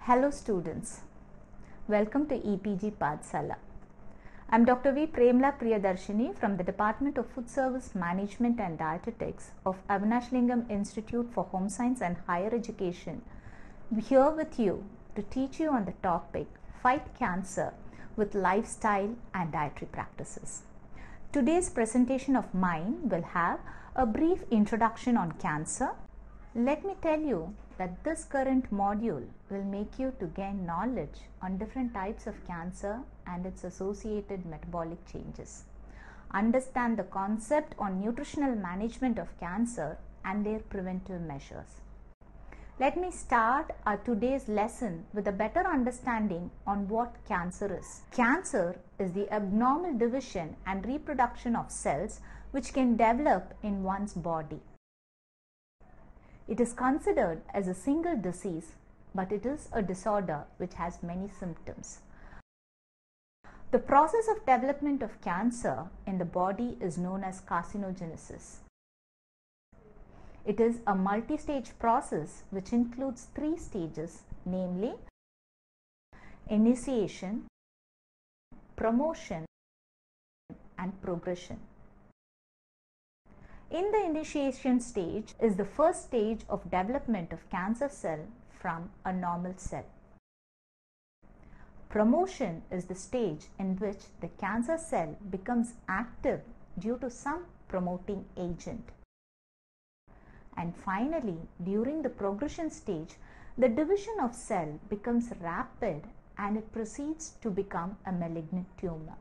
Hello students, welcome to EPG Pathsala. I am Dr. V. Premla Priyadarshini from the Department of Food Service Management and Dietetics of Avinash Lingam Institute for Home Science and Higher Education. We are here with you to teach you on the topic Fight Cancer with Lifestyle and Dietary Practices. Today's presentation of mine will have a brief introduction on cancer. Let me tell you that this current module will make you to gain knowledge on different types of cancer and its associated metabolic changes. Understand the concept on nutritional management of cancer and their preventive measures. Let me start our today's lesson with a better understanding on what cancer is. Cancer is the abnormal division and reproduction of cells which can develop in one's body. It is considered as a single disease, but it is a disorder which has many symptoms. The process of development of cancer in the body is known as carcinogenesis. It is a multi-stage process which includes 3 stages, namely initiation, promotion, and progression. In the initiation stage is the first stage of development of cancer cell from a normal cell. Promotion is the stage in which the cancer cell becomes active due to some promoting agent. And finally, during the progression stage, the division of cell becomes rapid and it proceeds to become a malignant tumor.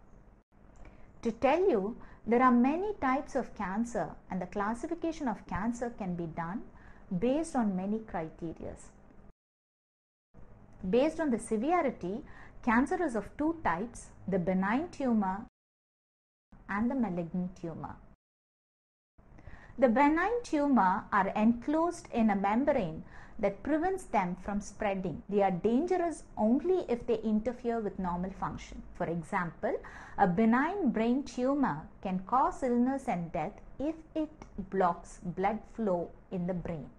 To tell you, there are many types of cancer and the classification of cancer can be done based on many criteria. Based on the severity, cancer is of 2 types, the benign tumor and the malignant tumor. The benign tumor are enclosed in a membrane that prevents them from spreading. They are dangerous only if they interfere with normal function. For example, a benign brain tumor can cause illness and death if it blocks blood flow in the brain.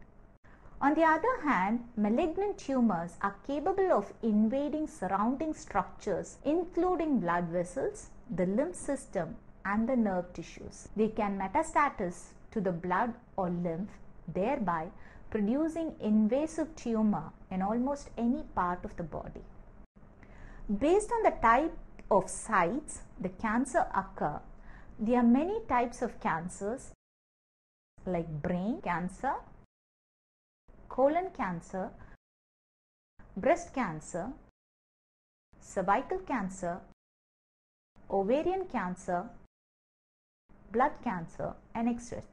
On the other hand, malignant tumors are capable of invading surrounding structures including blood vessels, the lymph system and the nerve tissues. They can metastasize to the blood or lymph, thereby producing invasive tumor in almost any part of the body. Based on the type of sites the cancer occur, there are many types of cancers like brain cancer, colon cancer, breast cancer, cervical cancer, ovarian cancer, blood cancer, and etc.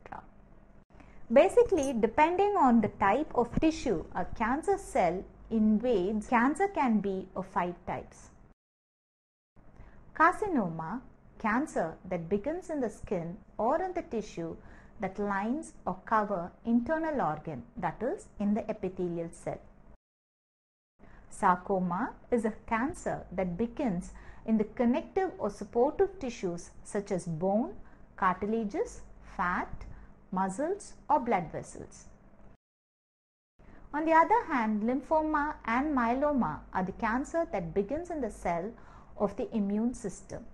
Basically, depending on the type of tissue a cancer cell invades, cancer can be of 5 types. Carcinoma, cancer that begins in the skin or in the tissue that lines or cover internal organ, that is in the epithelial cell. Sarcoma is a cancer that begins in the connective or supportive tissues such as bone, cartilages, fat, muscles or blood vessels. On the other hand, lymphoma and myeloma are the cancer that begins in the cell of the immune system.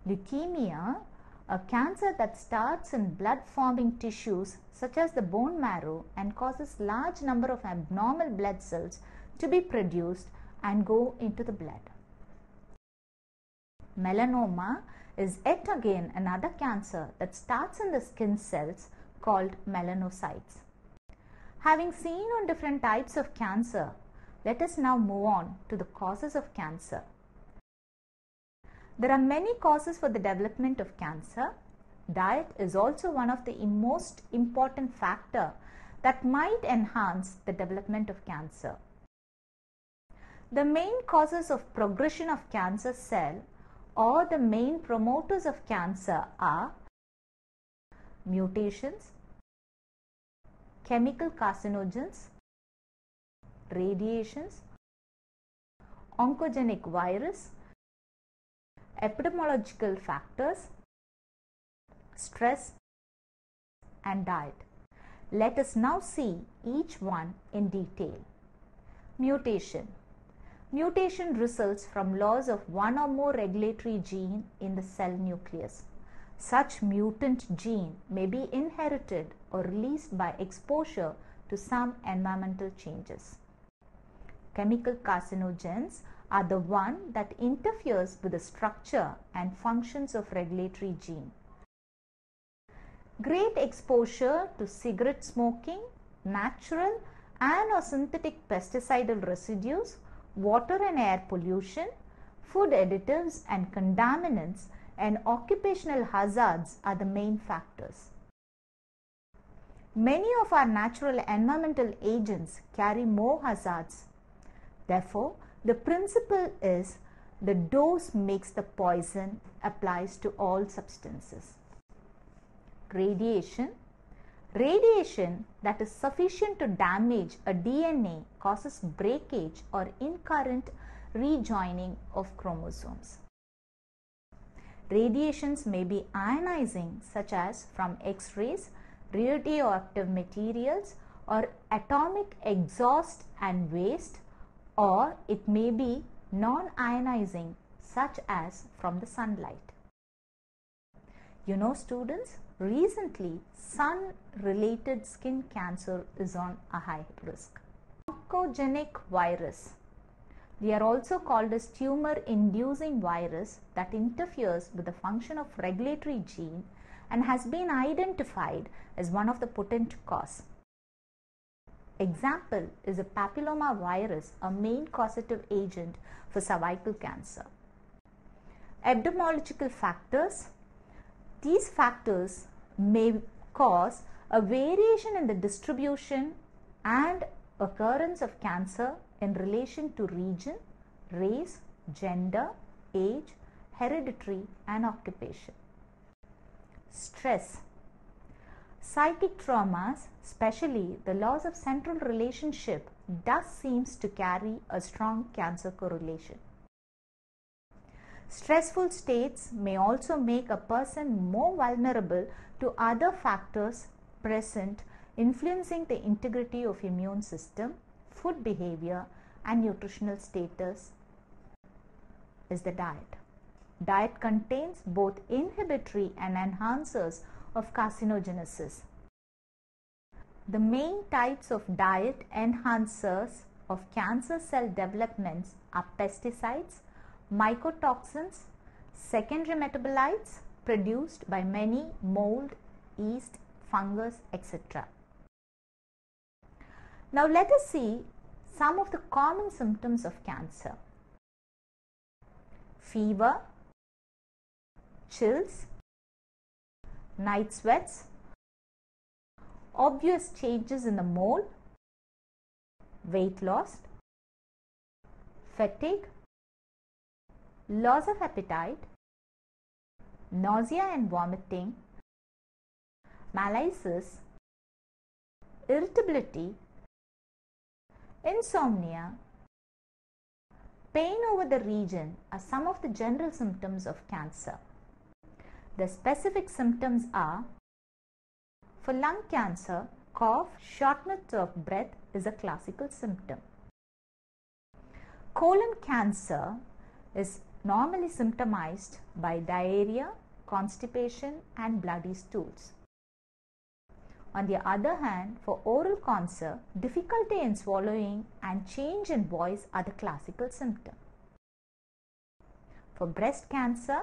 Leukemia, a cancer that starts in blood forming tissues such as the bone marrow and causes large number of abnormal blood cells to be produced and go into the blood. Melanoma is yet again another cancer that starts in the skin cells called melanocytes. Having seen on different types of cancer, let us now move on to the causes of cancer. There are many causes for the development of cancer. Diet is also one of the most important factor that might enhance the development of cancer. The main causes of progression of cancer cell or the main promoters of cancer are mutations, chemical carcinogens, radiations, oncogenic virus, epidemiological factors, stress and diet. Let us now see each one in detail. Mutation. Mutation results from loss of one or more regulatory gene in the cell nucleus. Such mutant gene may be inherited or released by exposure to some environmental changes. Chemical carcinogens are the one that interferes with the structure and functions of regulatory gene. Great exposure to cigarette smoking, natural and or synthetic pesticidal residues, water and air pollution, food additives and contaminants, and occupational hazards are the main factors. Many of our natural environmental agents carry more hazards. Therefore, the principle is the dose makes the poison applies to all substances. Radiation. Radiation that is sufficient to damage a DNA causes breakage or incurrent rejoining of chromosomes. Radiations may be ionizing, such as from X-rays, radioactive materials, or atomic exhaust and waste, or it may be non-ionizing, such as from the sunlight. You know, students, recently sun-related skin cancer is on a high risk. Oncogenic virus. They are also called as tumor-inducing virus that interferes with the function of regulatory gene and has been identified as one of the potent cause. Example is a papilloma virus, a main causative agent for cervical cancer. Epidemiological factors. These factors may cause a variation in the distribution and occurrence of cancer in relation to region, race, gender, age, hereditary, and occupation. Stress. Psychic traumas, especially the loss of central relationship, does seems to carry a strong cancer correlation. Stressful states may also make a person more vulnerable to other factors present influencing the integrity of immune system, food behavior, and nutritional status. Is the diet. Diet contains both inhibitory and enhancers of carcinogenesis. The main types of diet enhancers of cancer cell developments are pesticides, mycotoxins, secondary metabolites produced by many mold, yeast, fungus, etc. Now let us see some of the common symptoms of cancer. Fever, chills, night sweats, obvious changes in the mole, weight loss, fatigue, loss of appetite, nausea and vomiting, malaise, irritability, insomnia, pain over the region are some of the general symptoms of cancer. The specific symptoms are: for lung cancer, cough, shortness of breath is a classical symptom. Colon cancer is normally symptomized by diarrhea, constipation, and bloody stools. On the other hand, for oral cancer, difficulty in swallowing and change in voice are the classical symptoms. For breast cancer,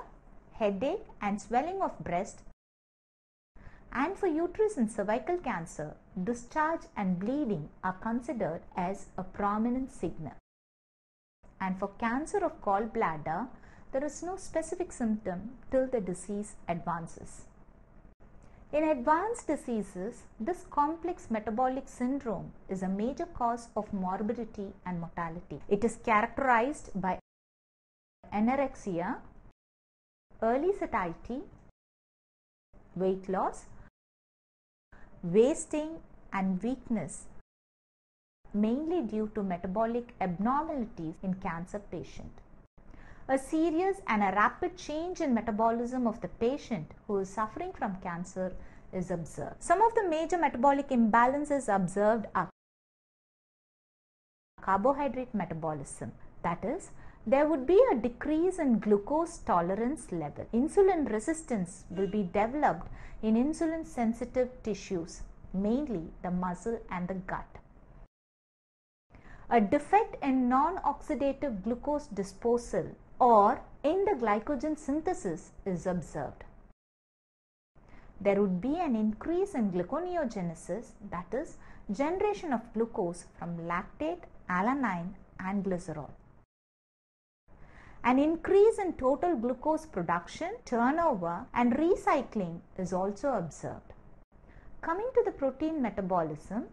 headache and swelling of breast, and for uterus and cervical cancer, discharge and bleeding are considered as a prominent signal. And for cancer of gallbladder, there is no specific symptom till the disease advances. In advanced diseases, this complex metabolic syndrome is a major cause of morbidity and mortality. It is characterized by anorexia, early satiety, weight loss, wasting, and weakness, mainly due to metabolic abnormalities in cancer patient. A serious and a rapid change in metabolism of the patient who is suffering from cancer is observed. Some of the major metabolic imbalances observed are carbohydrate metabolism. That is, there would be a decrease in glucose tolerance level. Insulin resistance will be developed in insulin sensitive tissues, mainly the muscle and the gut. A defect in non-oxidative glucose disposal or in the glycogen synthesis is observed. There would be an increase in gluconeogenesis, that is, generation of glucose from lactate, alanine and glycerol. An increase in total glucose production, turnover and recycling is also observed. Coming to the protein metabolism,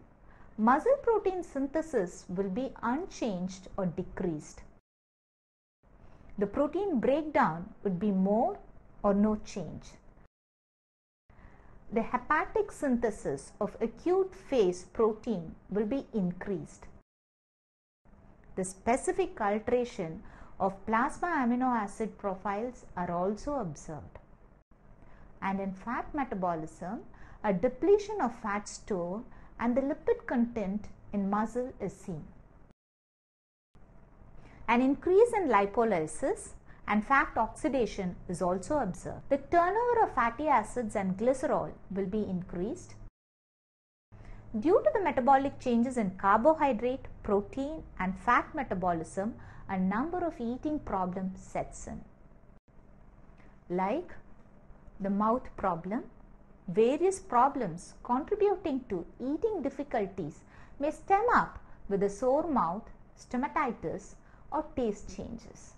muscle protein synthesis will be unchanged or decreased. The protein breakdown would be more or no change. The hepatic synthesis of acute phase protein will be increased. The specific alteration of plasma amino acid profiles are also observed. And in fat metabolism, a depletion of fat store and the lipid content in muscle is seen. An increase in lipolysis and fat oxidation is also observed. The turnover of fatty acids and glycerol will be increased. Due to the metabolic changes in carbohydrate, protein and fat metabolism, a number of eating problems sets in, like the mouth problem. Various problems contributing to eating difficulties may stem up with a sore mouth, stomatitis or taste changes.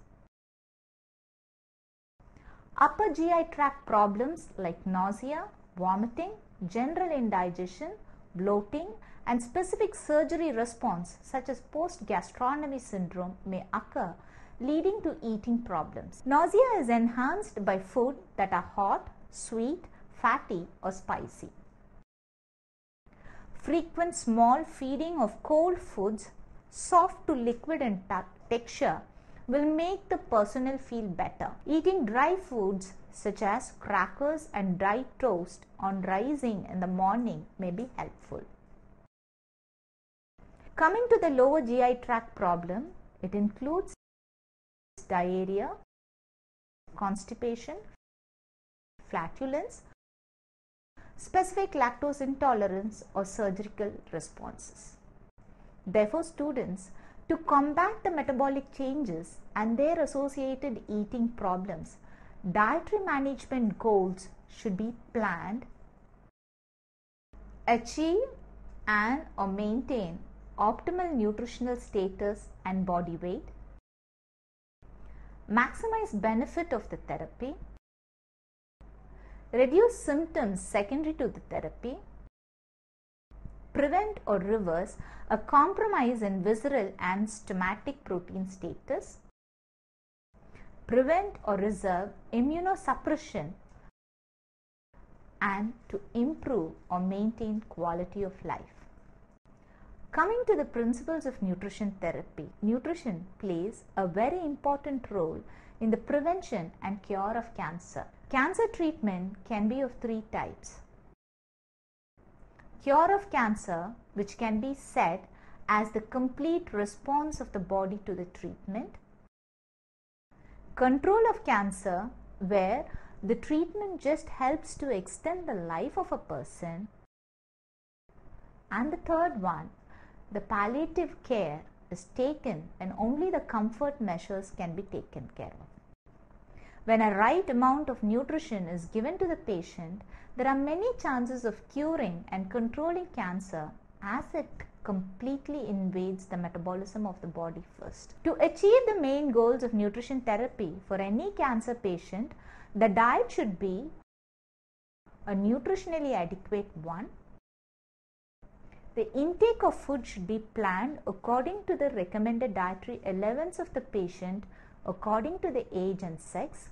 Upper GI tract problems like nausea, vomiting, general indigestion, bloating and specific surgery response such as post-gastronomy syndrome may occur, leading to eating problems. Nausea is enhanced by food that are hot, sweet, fatty or spicy. Frequent small feeding of cold foods, soft to liquid in texture, will make the personnel feel better. Eating dry foods such as crackers and dry toast on rising in the morning may be helpful. Coming to the lower GI tract problem, it includes diarrhea, constipation, flatulence, specific lactose intolerance or surgical responses. Therefore, students, to combat the metabolic changes and their associated eating problems, dietary management goals should be planned, achieve and or maintain optimal nutritional status and body weight, maximize benefit of the therapy, reduce symptoms secondary to the therapy, prevent or reverse a compromise in visceral and stomatic protein status, prevent or reserve immunosuppression, and to improve or maintain quality of life. Coming to the principles of nutrition therapy, nutrition plays a very important role in the prevention and cure of cancer. Cancer treatment can be of three types. Cure of cancer, which can be said as the complete response of the body to the treatment. Control of cancer, where the treatment just helps to extend the life of a person. And the third one, the palliative care, is taken when only the comfort measures can be taken care of. When a right amount of nutrition is given to the patient, there are many chances of curing and controlling cancer as it completely invades the metabolism of the body first. To achieve the main goals of nutrition therapy for any cancer patient, the diet should be a nutritionally adequate one. The intake of food should be planned according to the recommended dietary allowance of the patient according to the age and sex.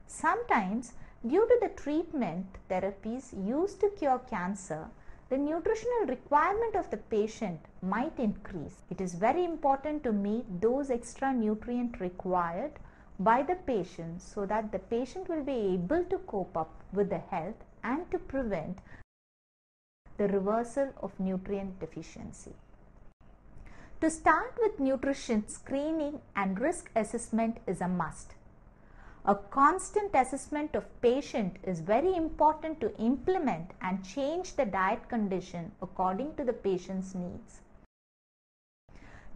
Sometimes, due to the treatment therapies used to cure cancer, the nutritional requirement of the patient might increase. It is very important to meet those extra nutrients required by the patient so that the patient will be able to cope up with the health and to prevent the reversal of nutrient deficiency. To start with, nutrition screening and risk assessment is a must. A constant assessment of patient is very important to implement and change the diet condition according to the patient's needs.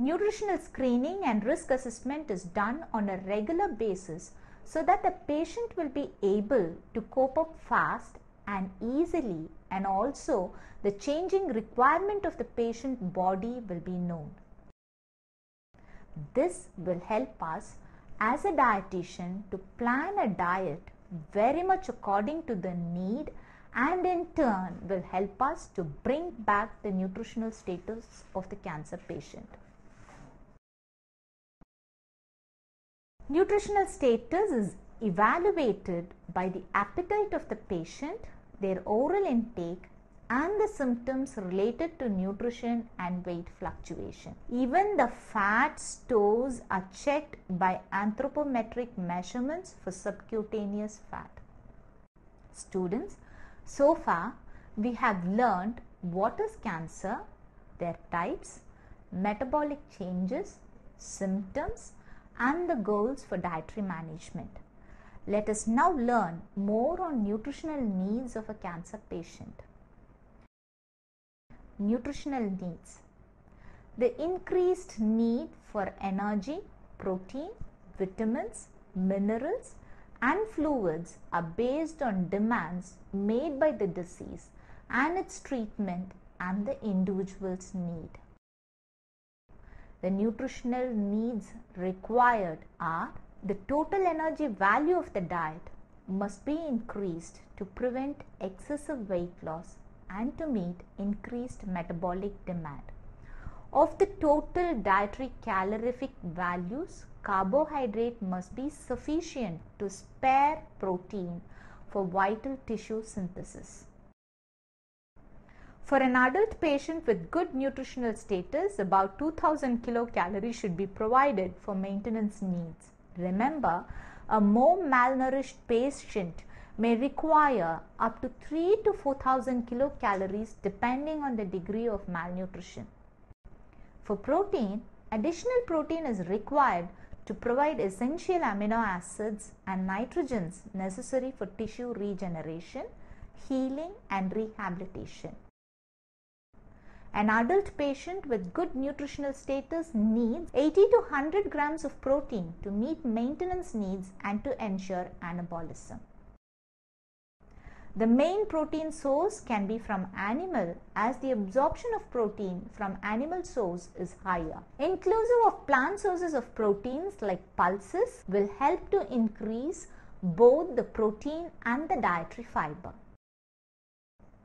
Nutritional screening and risk assessment is done on a regular basis so that the patient will be able to cope up fast and easily, and also the changing requirement of the patient body will be known. This will help us as a dietitian to plan a diet very much according to the need, and in turn will help us to bring back the nutritional status of the cancer patient. Nutritional status is evaluated by the appetite of the patient, their oral intake, and the symptoms related to nutrition and weight fluctuation. Even the fat stores are checked by anthropometric measurements for subcutaneous fat. Students, so far we have learned what is cancer, their types, metabolic changes, symptoms, and the goals for dietary management. Let us now learn more on nutritional needs of a cancer patient. Nutritional needs. The increased need for energy, protein, vitamins, minerals, and fluids are based on demands made by the disease and its treatment and the individual's need. The nutritional needs required are: the total energy value of the diet must be increased to prevent excessive weight loss and to meet increased metabolic demand. Of the total dietary calorific values, carbohydrate must be sufficient to spare protein for vital tissue synthesis. For an adult patient with good nutritional status, about 2000 kilocalories should be provided for maintenance needs. Remember, a more malnourished patient may require up to 3 to 4000 kilocalories depending on the degree of malnutrition. For protein, additional protein is required to provide essential amino acids and nitrogens necessary for tissue regeneration, healing, and rehabilitation. An adult patient with good nutritional status needs 80 to 100 grams of protein to meet maintenance needs and to ensure anabolism. The main protein source can be from animal, as the absorption of protein from animal source is higher. Inclusive of plant sources of proteins like pulses will help to increase both the protein and the dietary fiber.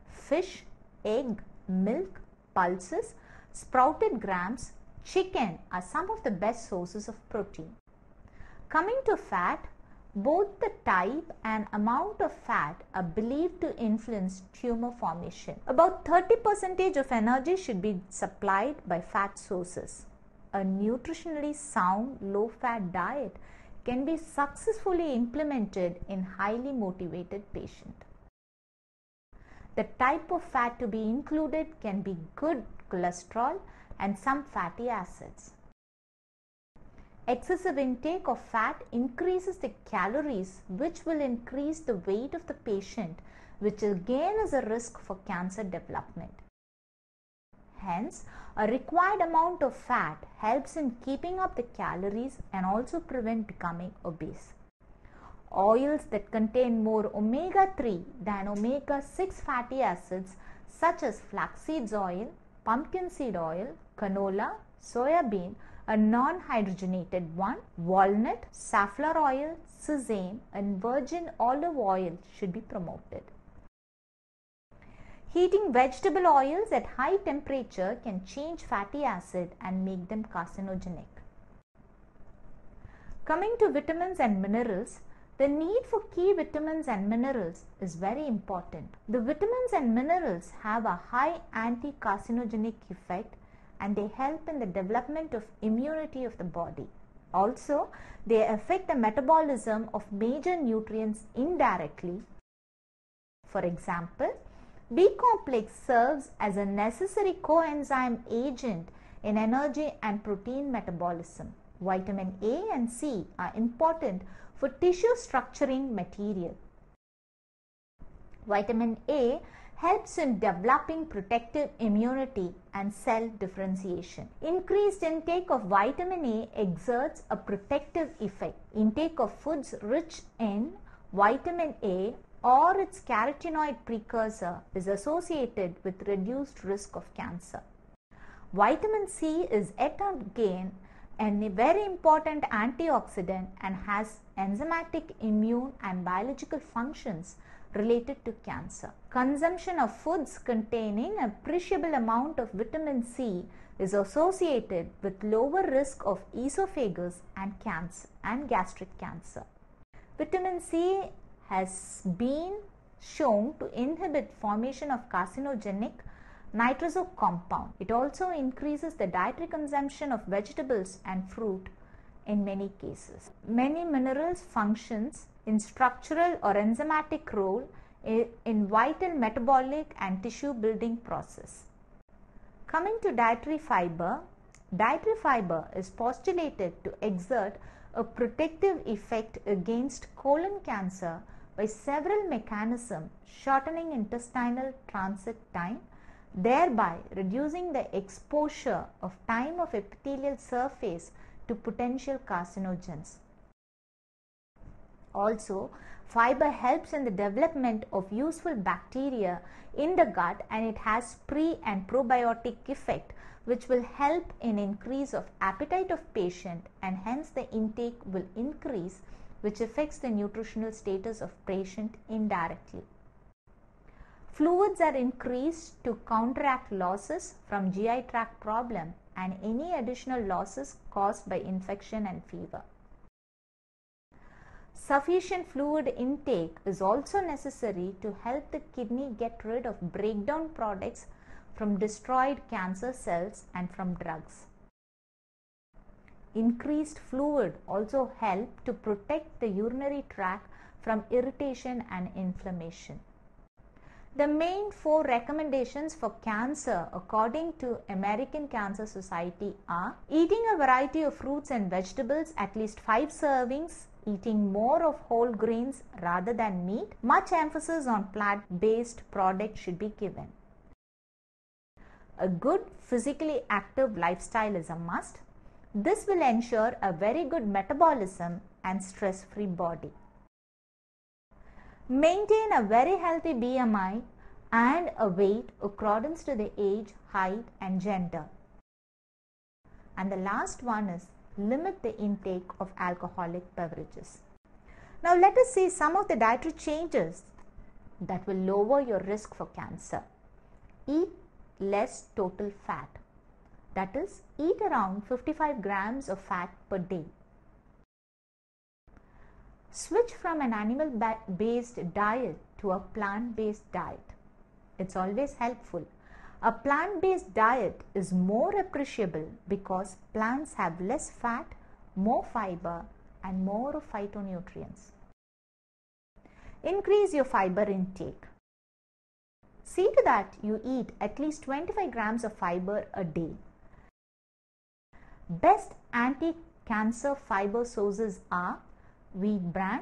Fish, egg, milk, pulses, sprouted grams, chicken are some of the best sources of protein. Coming to fat, both the type and amount of fat are believed to influence tumor formation. About 30% of energy should be supplied by fat sources. A nutritionally sound low-fat diet can be successfully implemented in highly motivated patients. The type of fat to be included can be good cholesterol and some fatty acids. Excessive intake of fat increases the calories, which will increase the weight of the patient, which again is a risk for cancer development. Hence, a required amount of fat helps in keeping up the calories and also prevent becoming obese. Oils that contain more omega-3 than omega-6 fatty acids such as flaxseed oil, pumpkin seed oil, canola, soya bean, a non-hydrogenated one, walnut, safflower oil, sesame, and virgin olive oil should be promoted. Heating vegetable oils at high temperature can change fatty acid and make them carcinogenic. Coming to vitamins and minerals, the need for key vitamins and minerals is very important. The vitamins and minerals have a high anti-carcinogenic effect and they help in the development of immunity of the body. Also, they affect the metabolism of major nutrients indirectly. For example, B complex serves as a necessary coenzyme agent in energy and protein metabolism. Vitamin A and C are important for tissue structuring material. Vitamin A helps in developing protective immunity and cell differentiation. Increased intake of vitamin A exerts a protective effect. Intake of foods rich in vitamin A or its carotenoid precursor is associated with reduced risk of cancer. Vitamin C is yet again a very important antioxidant and has enzymatic, immune and biological functions related to cancer. Consumption of foods containing an appreciable amount of vitamin C is associated with lower risk of esophagus and cancer and gastric cancer. Vitamin C has been shown to inhibit formation of carcinogenic nitroso compound. It also increases the dietary consumption of vegetables and fruit in many cases. Many minerals functions in structural or enzymatic role in vital metabolic and tissue building process. Coming to dietary fiber is postulated to exert a protective effect against colon cancer by several mechanisms, shortening intestinal transit time, thereby reducing the exposure of time of epithelial surface to potential carcinogens. Also, fiber helps in the development of useful bacteria in the gut, and it has pre and probiotic effect which will help in increase of appetite of patient, and hence the intake will increase, which affects the nutritional status of patient indirectly. Fluids are increased to counteract losses from GI tract problem and any additional losses caused by infection and fever. Sufficient fluid intake is also necessary to help the kidney get rid of breakdown products from destroyed cancer cells and from drugs. Increased fluid also help to protect the urinary tract from irritation and inflammation. The main 4 recommendations for cancer according to American Cancer Society are: eating a variety of fruits and vegetables, at least 5 servings, eating more of whole grains rather than meat. Much emphasis on plant-based products should be given. A good physically active lifestyle is a must. This will ensure a very good metabolism and stress-free body. Maintain a very healthy BMI and a weight according to the age, height and gender. And the last one is limit the intake of alcoholic beverages. Now let us see some of the dietary changes that will lower your risk for cancer. Eat less total fat. That is, eat around 55 grams of fat per day. Switch from an animal-based diet to a plant-based diet. It's always helpful. A plant-based diet is more appreciable because plants have less fat, more fiber, and more of phytonutrients. Increase your fiber intake. See to that you eat at least 25 grams of fiber a day. Best anti-cancer fiber sources are wheat bran,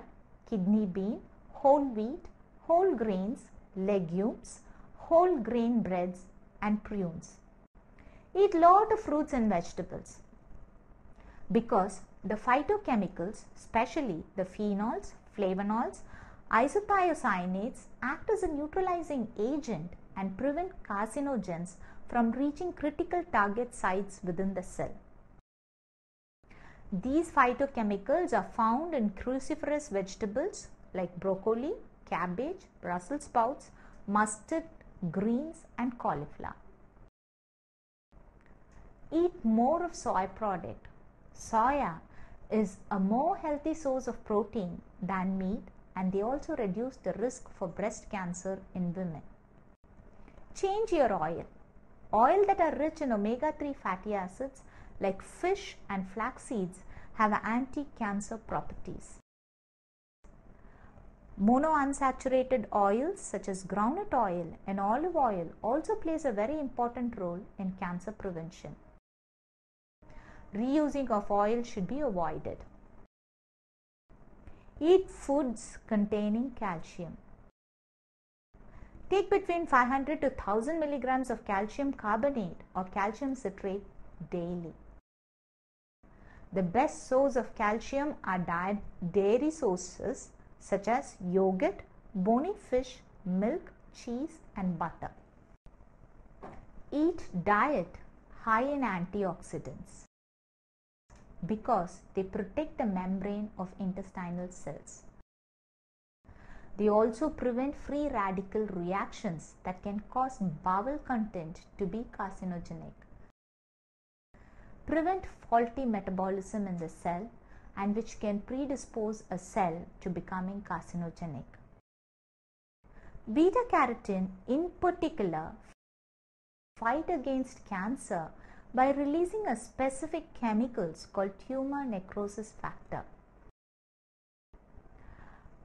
kidney bean, whole wheat, whole grains, legumes, whole grain breads and prunes. Eat lot of fruits and vegetables because the phytochemicals, especially the phenols, flavonols, isothiocyanates, act as a neutralizing agent and prevent carcinogens from reaching critical target sites within the cell. These phytochemicals are found in cruciferous vegetables like broccoli, cabbage, Brussels sprouts, mustard, greens and cauliflower. Eat more of soy product. Soya is a more healthy source of protein than meat, and they also reduce the risk for breast cancer in women. Change your oil. Oil that are rich in omega-3 fatty acids like fish and flax seeds have anti-cancer properties. Monounsaturated oils such as groundnut oil and olive oil also plays a very important role in cancer prevention. reusing of oil should be avoided. Eat foods containing calcium. Take between 500 to 1000 milligrams of calcium carbonate or calcium citrate daily. The best source of calcium are dairy sources such as yogurt, bony fish, milk, cheese and butter. Eat diet high in antioxidants because they protect the membrane of intestinal cells. They also prevent free radical reactions that can cause bowel content to be carcinogenic, prevent faulty metabolism in the cell, and which can predispose a cell to becoming carcinogenic. Beta carotene in particular fight against cancer by releasing a specific chemicals called tumor necrosis factor.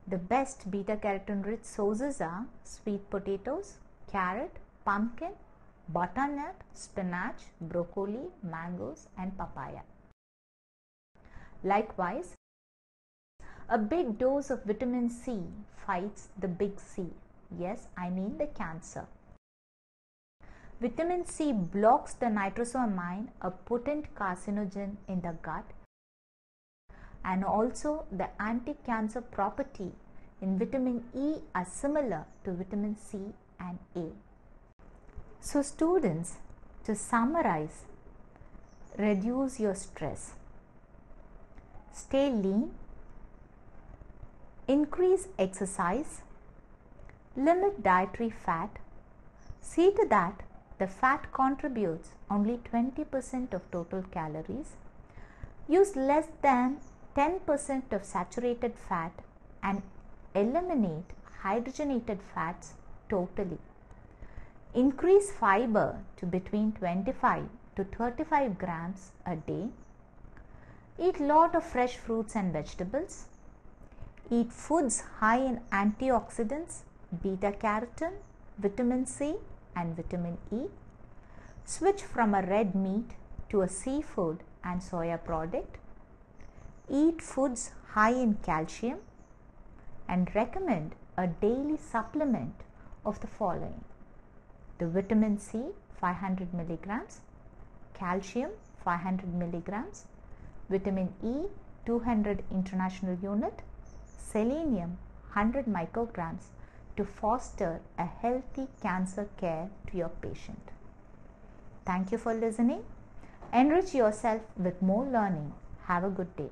The best beta carotene rich sources are sweet potatoes, carrot, pumpkin, butternut, spinach, broccoli, mangoes and papaya. Likewise, a big dose of vitamin C fights the big C. Yes, I mean the cancer. Vitamin C blocks the nitrosamine, a potent carcinogen in the gut, and also the anti-cancer property in vitamin E are similar to vitamin C and A. So students, to summarize, reduce your stress, stay lean, increase exercise, limit dietary fat, see to that the fat contributes only 20% of total calories, use less than 10% of saturated fat and eliminate hydrogenated fats totally. Increase fiber to between 25 to 35 grams a day. Eat lot of fresh fruits and vegetables. Eat foods high in antioxidants, beta carotene, vitamin C and vitamin E. Switch from a red meat to a seafood and soya product. Eat foods high in calcium and recommend a daily supplement of the following: the vitamin C 500 milligrams, calcium 500 milligrams, vitamin E 200 international unit, selenium 100 micrograms to foster a healthy cancer care to your patient. Thank you for listening. Enrich yourself with more learning. Have a good day.